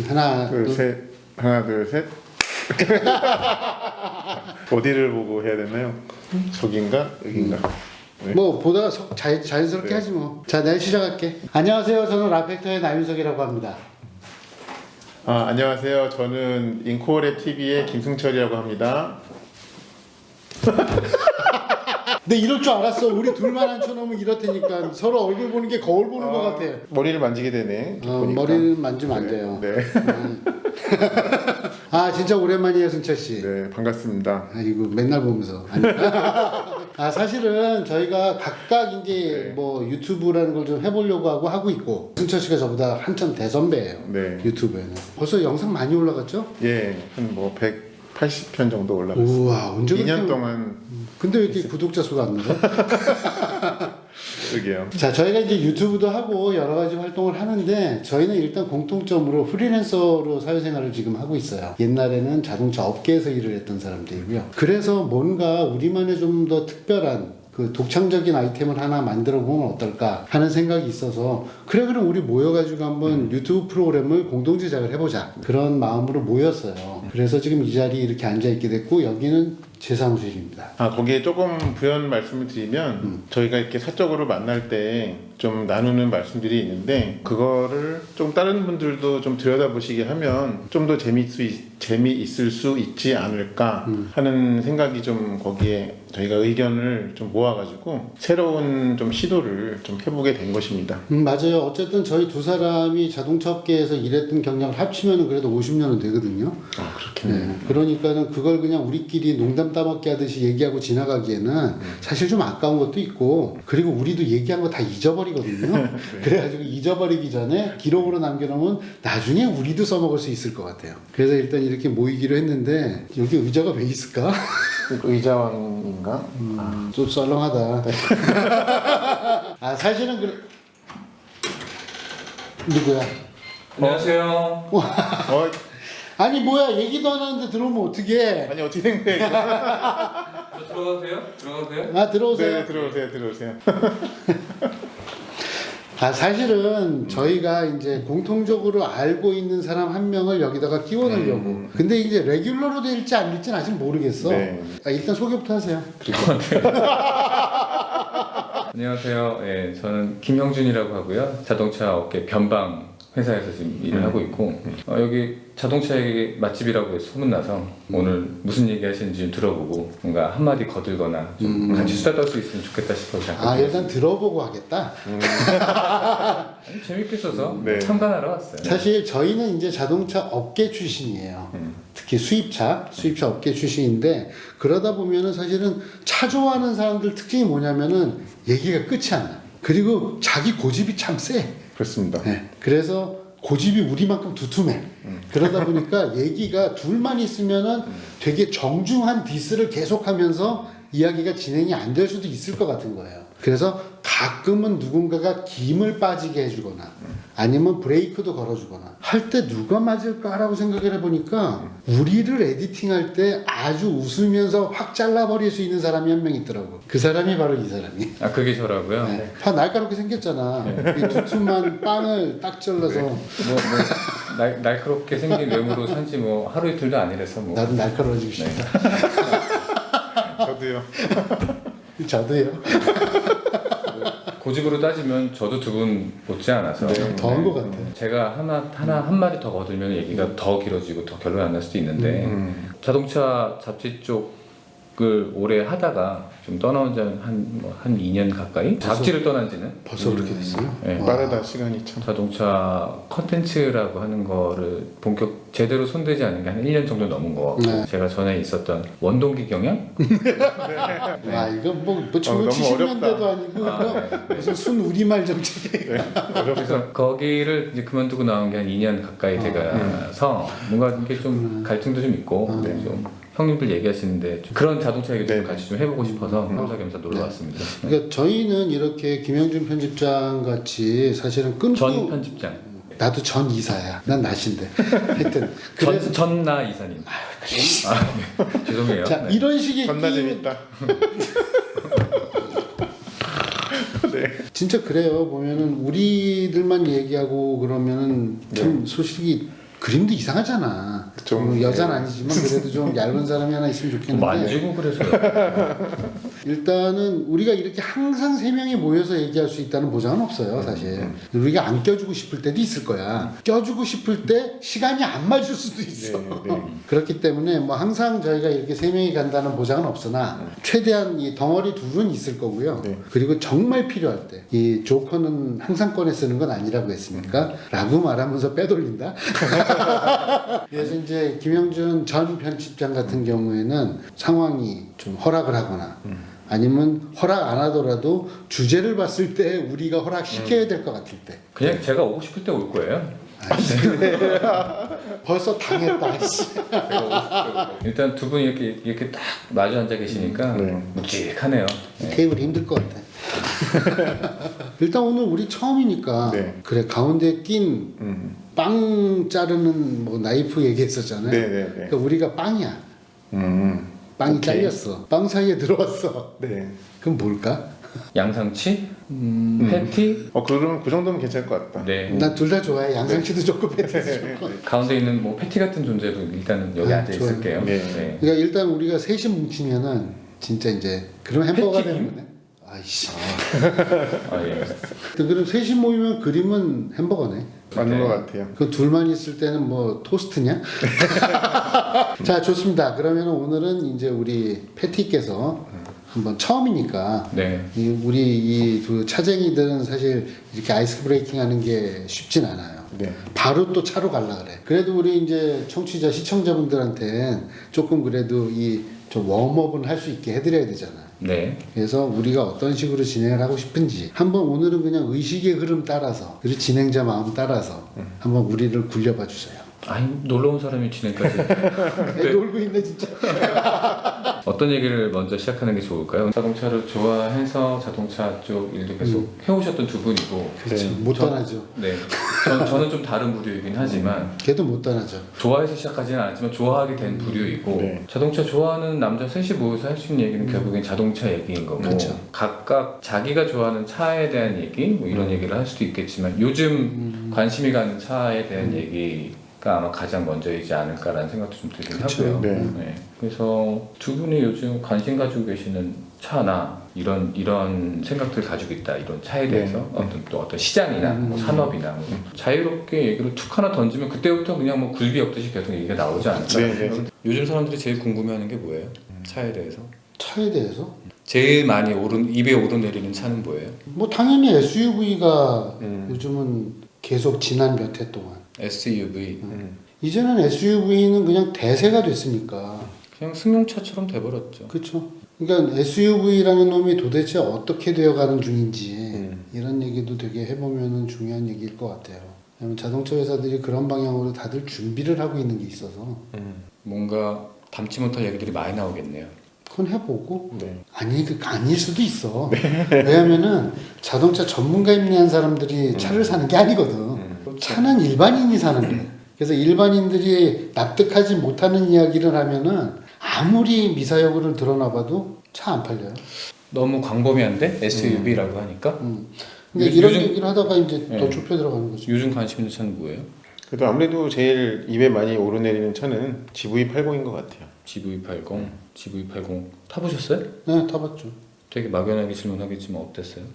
하나, 둘, 셋. 하나, 둘, 셋. 어디를 보고 해야 되나요? 저긴가? 여긴가? 네. 뭐 보다가 자연스럽게 네. 하지 뭐. 자, 내가 시작할게. 안녕하세요. 저는 라펙터의 나윤석이라고 합니다. 안녕하세요. 저는 인코랩 TV의 김승철이라고 합니다. 근데 이럴 줄 알았어. 우리 둘만 앉혀놓으면 이렇다니까. 서로 얼굴 보는 게 거울 보는 것 같아. 머리를 만지게 되네. 보니까. 머리를 만지면 안 돼요. 네. 아, 진짜 오랜만이에요, 승철 씨. 네, 반갑습니다. 아이고, 맨날 보면서. 사실은 저희가 각각 이제 네. 뭐 유튜브라는 걸 좀 해보려고 하고 있고, 승철 씨가 저보다 한참 대선배예요. 네. 유튜브에는. 벌써 영상 많이 올라갔죠? 예, 한 뭐 180편 정도 올라갔어요. 우와, 언제 2년 그렇게... 동안. 근데 왜 이렇게 구독자 수가 안 늘어? 그러게요. 자, 저희가 이제 유튜브도 하고 여러 가지 활동을 하는데 저희는 일단 공통점으로 프리랜서로 사회생활을 지금 하고 있어요. 옛날에는 자동차 업계에서 일을 했던 사람들이고요. 그래서 뭔가 우리만의 좀 더 특별한 그 독창적인 아이템을 하나 만들어 보면 어떨까 하는 생각이 있어서 그럼 우리 모여가지고 한번 유튜브 프로그램을 공동 제작을 해보자 그런 마음으로 모였어요. 그래서 지금 이 자리에 이렇게 앉아있게 됐고 여기는 제 사무실입니다. 거기에 조금 부연 말씀을 드리면 저희가 이렇게 사적으로 만날 때 좀 나누는 말씀들이 있는데 그거를 좀 다른 분들도 좀 들여다보시게 하면 좀 더 재미있을 수 있지 않을까 하는 생각이 좀 거기에 저희가 의견을 좀 모아가지고 새로운 좀 시도를 좀 해보게 된 것입니다. 맞아요. 어쨌든 저희 두 사람이 자동차 업계에서 일했던 경력을 합치면 그래도 50년은 되거든요. 그렇겠네요. 네. 그러니까는 그걸 그냥 우리끼리 농담 따먹기 하듯이 얘기하고 지나가기에는 사실 좀 아까운 것도 있고 그리고 우리도 얘기한 거 다 잊어버리거든요. 네. 그래가지고 잊어버리기 전에 기록으로 남겨놓으면 나중에 우리도 써먹을 수 있을 것 같아요. 그래서 일단 이렇게 모이기로 했는데 여기 의자가 왜 있을까? 의자왕인가? 좀 썰렁하다. 사실은 그래. 누구야? 안녕하세요. 아니 뭐야 얘기도 안 하는데 들어오면 어떡해. 아니 어떻게 된 거예요? 저 들어가도 돼요? 들어오세요. 네, 들어오세요. 사실은 저희가 이제 공통적으로 알고 있는 사람 한 명을 여기다가 끼워 넣으려고. 근데 이제 레귤러로 될지 안 될지는 아직 모르겠어. 네. 일단 소개부터 하세요. 안녕하세요. 예, 저는 김형준이라고 하고요. 자동차 업계 변방 회사에서 지금 일을 하고 있고 여기 자동차 얘기 맛집이라고 해서 소문나서 오늘 무슨 얘기 하시는지 좀 들어보고 뭔가 한마디 거들거나 좀 같이 수다 떨 수 있으면 좋겠다 싶어서 잠깐 일단 들어보고 하겠다. 아니, 재밌게 써서 네. 참관하러 왔어요. 사실 저희는 이제 자동차 업계 출신이에요. 특히 수입차 업계 출신인데 그러다 보면은 사실은 차 좋아하는 사람들 특징이 뭐냐면은 얘기가 끝이 안 나. 그리고 자기 고집이 참 세. 그렇습니다. 네. 그래서 고집이 우리만큼 두툼해. 그러다 보니까 얘기가 둘만 있으면은 되게 정중한 디스를 계속하면서 이야기가 진행이 안 될 수도 있을 것 같은 거예요. 그래서 가끔은 누군가가 김을 빠지게 해주거나 아니면 브레이크도 걸어주거나 할 때 누가 맞을까라고 생각을 해보니까 우리를 에디팅할 때 아주 웃으면서 확 잘라버릴 수 있는 사람이 한 명 있더라고. 그 사람이 바로 이 사람이. 그게 저라고요? 네. 다 날카롭게 생겼잖아. 이 두툼한 빵을 딱 잘라서. 날카롭게 생긴 외모로 산지 뭐 하루 이틀도 아니라서 뭐. 나도 날카로워지고 싶다. 저도요. 저도요. 고집으로 따지면 저도 두 분 못지 않아서 더한 것 같아. 제가 한 마디 더 거들면 얘기가 더 길어지고 더 결론이 안 날 수도 있는데 자동차 잡지 쪽을 오래 하다가 좀 떠나온 지 한 2년 가까이? 잡지를 떠난 지는? 벌써 그렇게 됐어요? 네. 빠르다 시간이 참. 자동차 컨텐츠라고 하는 거를 본격 제대로 손대지 않은 게 한 1년 정도 넘은 거 같고 네. 제가 전에 있었던 원동기 경영? 이거 뭐 너무 70년대도 아니고 네. 무슨 순 우리말 정책. 그래서 거기를 이제 그만두고 나온 게 한 2년 가까이 돼가서 뭔가 이게 좀 갈등도 좀 있고 좀 형님들 얘기하시는데 좀 그런 자동차 얘기도 좀 같이 좀 해보고 싶어서 겸사겸사 놀러 왔습니다. 그러니까 저희는 이렇게 김영준 편집장 같이 사실은 끊고 전 편집장. 나도 전 이사야. 난 나신데. 하여튼 그래서 전나 이사님. 네. 죄송해요. 자, 네. 이런 식의 겁나 끼임은- 재밌다. 네. 진짜 그래요. 보면은 우리들만 얘기하고 그러면은 참 소식이 그림도 이상하잖아. 좀, 여자는 네. 아니지만 그래도 좀 얇은 사람이 하나 있으면 좋겠는데. 만지고 그래서 일단은 우리가 이렇게 항상 세 명이 모여서 얘기할 수 있다는 보장은 없어요, 사실. 우리가 안 껴주고 싶을 때도 있을 거야. 껴주고 싶을 때 시간이 안 맞을 수도 있어. 네, 네. 그렇기 때문에 뭐 항상 저희가 이렇게 세 명이 간다는 보장은 없으나 최대한 이 덩어리 둘은 있을 거고요. 네. 그리고 정말 필요할 때 이 조커는 항상 꺼내 쓰는 건 아니라고 했습니까? 라고 말하면서 빼돌린다. 그래서 이제 김영준 전 편집장 같은 경우에는 상황이 좀 허락을 하거나 아니면 허락 안 하더라도 주제를 봤을 때 우리가 허락시켜야 될 것 같을 때 그냥 제가 오고 싶을 때 올 거예요. 벌써 당했다. 씨. 제가 오고 싶을 때 올 거예요. 일단 두 분이 이렇게 딱 마주 앉아 계시니까 네. 묵직하네요. 이 테이블 힘들 것 같아. 일단 오늘 우리 처음이니까 네. 그래 가운데 낀 빵 자르는 뭐 나이프 얘기했었잖아요. 네, 네, 네. 그러니까 우리가 빵이야. 빵이 오케이. 잘렸어. 빵 사이에 들어왔어. 네. 그럼 뭘까? 양상치, 패티, 그러면 그 정도면 괜찮을 것 같다. 네. 난 둘 다 좋아해. 양상치도 좋고 패티도 좋고. 가운데 있는 뭐 패티 같은 존재도 일단은 여기 아, 앉아 좋아요. 있을게요. 네. 네. 그러니까 일단 우리가 셋이 뭉치면은 진짜 이제 그럼 햄버거가 패티김? 되는 거네. 아이씨. 아, 예. 그럼 셋이 모이면 그림은 햄버거네. 맞는 네. 것 같아요. 그 둘만 있을 때는 뭐 토스트냐? 자 좋습니다. 그러면 오늘은 이제 우리 패티께서 한번 처음이니까 네. 우리 이 두 차쟁이들은 사실 이렇게 아이스 브레이킹 하는 게 쉽진 않아요. 네. 바로 또 차로 갈라 그래. 그래도 우리 이제 청취자 시청자분들한테 조금 그래도 이 좀 웜업은 할 수 있게 해드려야 되잖아. 네. 그래서 우리가 어떤 식으로 진행을 하고 싶은지 한번 오늘은 그냥 의식의 흐름 따라서 그리고 진행자 마음 따라서 한번 우리를 굴려봐 주세요. 아니 놀러 온 사람이 진행까지 애 놀고 있네 진짜. 어떤 얘기를 먼저 시작하는 게 좋을까요? 자동차를 좋아해서 자동차 쪽 일도 계속 해오셨던 두 분이고 그렇죠. 네. 못 떠나죠. 네. 저는 좀 다른 부류이긴 하지만 걔도 못 떠나죠. 좋아해서 시작하지는 않았지만 좋아하게 된 부류이고 네. 자동차 좋아하는 남자 셋이 모여서 할 수 있는 얘기는 결국엔 자동차 얘기인 거고 그렇죠. 각각 자기가 좋아하는 차에 대한 얘기 뭐 이런 얘기를 할 수도 있겠지만 요즘 관심이 가는 차에 대한 얘기가 아마 가장 먼저이지 않을까라는 생각도 좀 들긴 그렇죠. 하고요. 네. 그래서 두 분이 요즘 관심 가지고 계시는 차나 이런 생각들 가지고 있다 이런 차에 대해서 어떤 시장이나 뭐 산업이나 뭐 자유롭게 얘기를 툭 하나 던지면 그때부터 그냥 뭐 굴비 없듯이 계속 얘기가 나오지 않을까. 네, 네. 요즘 사람들이 제일 궁금해하는 게 뭐예요? 차에 대해서 차에 대해서 제일 많이 입에 오르내리는 차는 뭐예요? 뭐 당연히 SUV가 요즘은 계속 지난 몇 해 동안 SUV. 이제는 SUV는 그냥 대세가 됐으니까 그냥 승용차처럼 돼버렸죠. 그렇죠. 그러니까 SUV라는 놈이 도대체 어떻게 되어가는 중인지 이런 얘기도 되게 해보면은 중요한 얘기일 것 같아요. 왜냐면 자동차 회사들이 그런 방향으로 다들 준비를 하고 있는 게 있어서 뭔가 담지 못할 얘기들이 많이 나오겠네요. 그건 해보고 네. 아닐 수도 있어. 왜냐면은 자동차 전문가 입리한 사람들이 차를 사는 게 아니거든. 차는 일반인이 사는 거야. 그래서 일반인들이 납득하지 못하는 이야기를 하면은 아무리 미사여구를 드러나봐도 차 안 팔려요. 너무 광범위한데 SUV라고 하니까 근데 이런 얘기를 하다가 이제 더 네. 좁혀 들어가는 거죠. 요즘 관심 있는 차는 뭐예요? 그래도 아무래도 제일 입에 많이 오르내리는 차는 GV80인 것 같아요. GV80, GV80 타보셨어요? 네, 타봤죠. 되게 막연하게 질문하겠지만 어땠어요?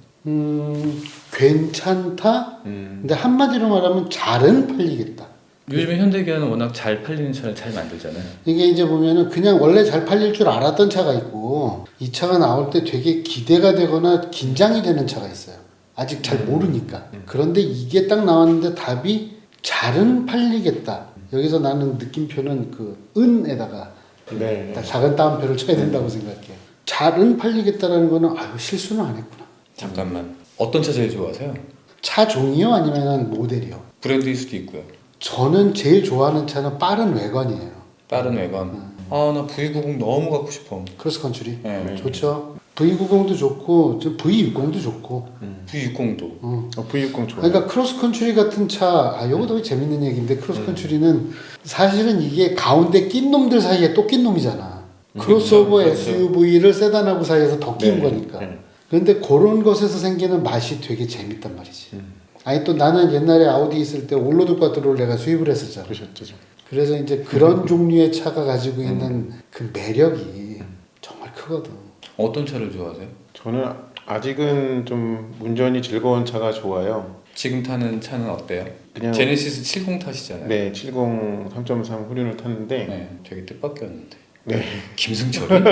괜찮다? 근데 한마디로 말하면 잘은 팔리겠다. 요즘에 현대기아는 워낙 잘 팔리는 차를 잘 만들잖아요. 이게 이제 보면은 그냥 원래 잘 팔릴 줄 알았던 차가 있고 이 차가 나올 때 되게 기대가 되거나 긴장이 되는 차가 있어요. 아직 잘 모르니까. 그런데 이게 딱 나왔는데 답이 잘은 팔리겠다. 여기서 나는 느낌표는 그 은에다가 네. 딱 작은 따옴표를 쳐야 된다고 생각해요. 잘은 팔리겠다라는 거는 아유 실수는 안 했구나. 잠깐만. 어떤 차 제일 좋아하세요? 차 종이요 아니면은 모델이요? 브랜드일 수도 있고요. 저는 제일 좋아하는 차는 빠른 외관이에요. 빠른 외관. 아, 나 V90 너무 갖고 싶어. 크로스컨트리 네. 좋죠. V90도 좋고 저 V60도 좋고. V60도. V60 좋아요. 그러니까 크로스컨트리 같은 차, 요것도 재밌는 얘기인데 크로스컨트리는 사실은 이게 가운데 낀 놈들 사이에 또 낀 놈이잖아. 크로스오버 그렇죠. SUV를 세단하고 사이에서 더 낀 네. 거니까. 네. 그런데 그런 것에서 생기는 맛이 되게 재밌단 말이지. 아니 또 나는 옛날에 아우디 있을 때 올로드 꽈트로를 내가 수입을 했었잖아. 그러셨죠. 그래서 이제 그런 종류의 차가 가지고 있는 그 매력이 정말 크거든. 어떤 차를 좋아하세요? 저는 아직은 좀 운전이 즐거운 차가 좋아요. 지금 타는 차는 어때요? 그냥 제네시스 70 타시잖아요. 네, 70 3.3 후륜을 탔는데 네, 되게 뜻밖이었는데. 네. 김승철이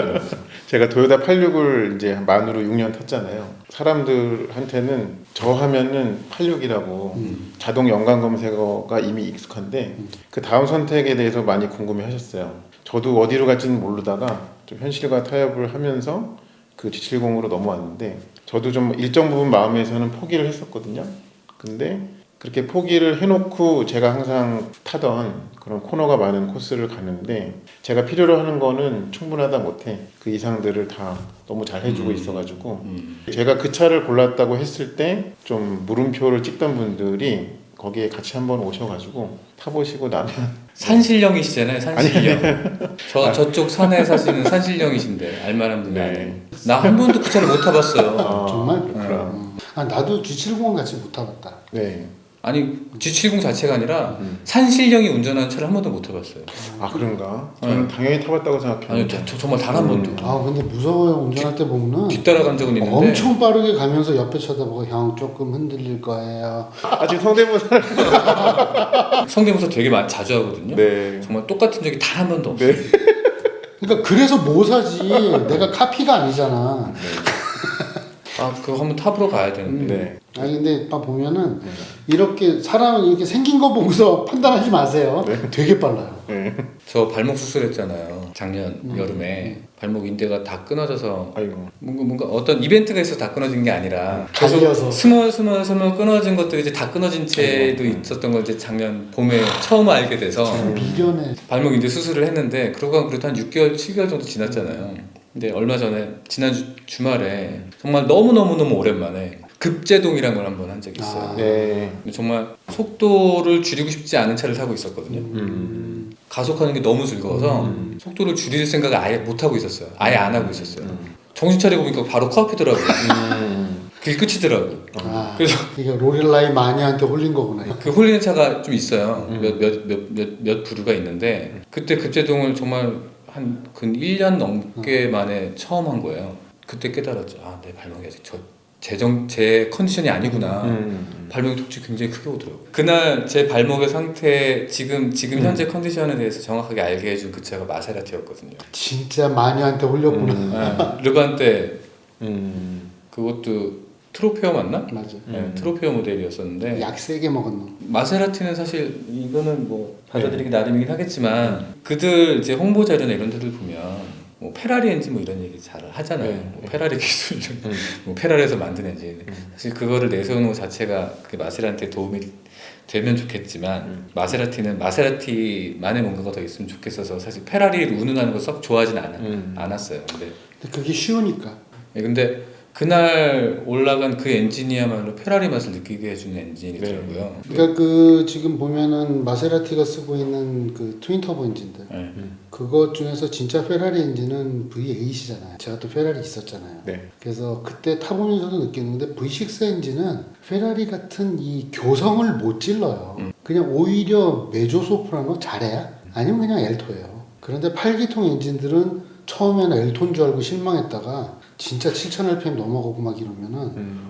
제가 도요타 86을 이제 만으로 6년 탔잖아요. 사람들한테는 저 하면은 86이라고 자동 연관 검색어가 이미 익숙한데 그 다음 선택에 대해서 많이 궁금해 하셨어요. 저도 어디로 갈지는 모르다가 좀 현실과 타협을 하면서 그 G70으로 넘어왔는데 저도 좀 일정 부분 마음에서는 포기를 했었거든요. 근데 그렇게 포기를 해놓고 제가 항상 타던 그런 코너가 많은 코스를 가는데 제가 필요로 하는 거는 충분하다 못해 그 이상들을 다 너무 잘 해주고 있어가지고 제가 그 차를 골랐다고 했을 때 좀 물음표를 찍던 분들이 거기에 같이 한번 오셔가지고 타보시고 나면 산신령이시잖아요. 산신령. 저쪽 산에 사시는 산신령이신데 알만한 분이 아니에요. 나 한 번도 그 차를 못 타봤어요. 정말? 그렇구나. 아 나도 G70 같이 못 타봤다. 네. 아니 G70 자체가 아니라 산신령이 운전하는 차를 한 번도 못 타봤어요. 아 그런가? 저는 당연히 타봤다고 아니 생각했는데 정말 단 한 번도. 아 근데 무서워요. 운전할 때 보면은 뒤따라간 적은 있는데 엄청 빠르게 가면서 옆에 쳐다보고 형 조금 흔들릴 거예요. 아직 성대모사 성대모사 되게 자주 하거든요. 네. 정말 똑같은 적이 단 한 번도 없어요. 그러니까 그래서 뭐 사지. 내가 카피가 아니잖아. 아 그거 한번 타보러 가야 되는데. 네. 아니 근데 딱 보면은 이렇게 사람은 이렇게 생긴 거 보고서 판단하지 마세요. 되게 빨라요. 네. 저 발목 수술했잖아요. 작년 여름에 발목 인대가 다 끊어져서 아이고. 뭔가 어떤 이벤트가 있어서 다 끊어진 게 아니라 갈려서. 스멀 끊어진 것들이 이제 다 끊어진 채도 있었던 걸 이제 작년 봄에 처음 알게 돼서 미련해. 발목 인대 수술을 했는데 그러고 그래도 한 6개월 7개월 정도 지났잖아요. 근데 얼마 전에 지난 주말에 정말 너무 오랜만에 급제동이라는 걸 한번 한 적이 있어요. 아. 네. 근데 정말 속도를 줄이고 싶지 않은 차를 타고 있었거든요. 가속하는 게 너무 즐거워서 속도를 줄일 생각을 아예 못 하고 있었어요. 아예 안 하고 있었어요. 정신 차리고 보니까 바로 코앞이더라고요. 그게 끝이더라고요. 아, 그래서 이게 로렐라이 마니아한테 홀린 거구나. 그 홀리는 차가 좀 있어요. 몇 부류가 있는데 그때 급제동을 정말 한 근 1년 넘게 만에 처음 한 거예요. 그때 깨달았죠. 아, 내 발목이 아직 제 컨디션이 아니구나. 발목이 독촉이 굉장히 크게 오더라고요. 그날 제 발목의 상태, 지금 현재 컨디션에 대해서 정확하게 알게 해준 그 차가 마세라티였거든요. 진짜 마니아한테 홀렸구나. 네, 르반 때 그것도 트로페어 맞나? 맞아. 네, 트로페어 모델이었었는데 약 세게 먹었노. 마세라티는 사실 이거는 뭐 받아들이기 나름이긴 하겠지만 그들 이제 홍보 자료나 이런 데들 보면 뭐 페라리 엔진 뭐 이런 얘기 잘 하잖아요. 뭐 페라리 기술, 뭐 페라리에서 만든 엔진. 사실 그거를 내세우는 것 자체가 그 마세라티에 도움이 되면 좋겠지만 마세라티는 마세라티만의 뭔가가 더 있으면 좋겠어서 사실 페라리를 운운하는 거 썩 좋아하진 않았어요. 근데 그게 쉬우니까. 근데 그날 올라간 그 엔진이야말로 페라리 맛을 느끼게 해주는 엔진이더라고요. 그러니까 그 지금 보면은 마세라티가 쓰고 있는 그 트윈 터보 엔진들. 네. 그것 중에서 진짜 페라리 엔진은 V8이잖아요. 제가 또 페라리 있었잖아요. 네. 그래서 그때 타보면서도 느꼈는데 V6 엔진은 페라리 같은 이 교성을 못 질러요. 그냥 오히려 메조 소프라노 잘해야 아니면 그냥 엘토예요. 그런데 8기통 엔진들은 처음에는 엘토인 줄 알고 실망했다가 진짜 7000rpm 넘어가고 막 이러면은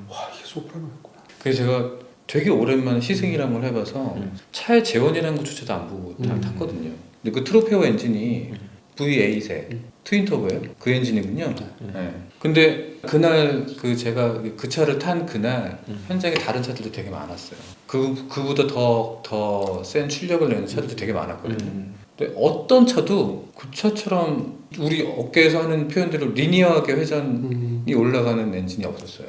와 이게 소프라노였구나. 그래서 제가 되게 오랜만에 시승이란 걸 해봐서 차의 재원이라는 것조차도 안 보고 탔거든요. 근데 그 트로페오 엔진이 V8의 트윈터보예요. 그 엔진이군요. 네. 근데 그날 제가 그 차를 탄 그날 현장에 다른 차들도 되게 많았어요. 그보다 더 센 출력을 내는 차들도 되게 많았거든요. 근데 어떤 차도 그 차처럼 우리 업계에서 하는 표현대로 리니어하게 회전이 올라가는 엔진이 없었어요.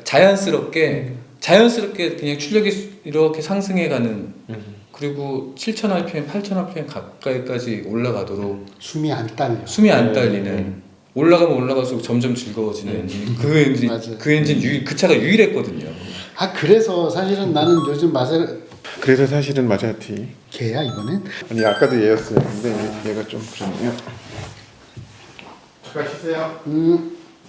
자연스럽게 그냥 출력이 이렇게 상승해가는 그리고 7000rpm, 8000rpm 가까이까지 올라가도록 숨이 안 딸려. 숨이 안 딸리는 올라가면 올라갈수록 점점 즐거워지는 엔진. 맞아요. 그 엔진 그 차가 유일했거든요. 아 그래서 사실은 나는 요즘 그래서 사실은 마세라티. 걔야 이번엔? 아니 아까도 얘였어요. 근데 얘가 좀 그렇네요. 잠깐 쉬세요.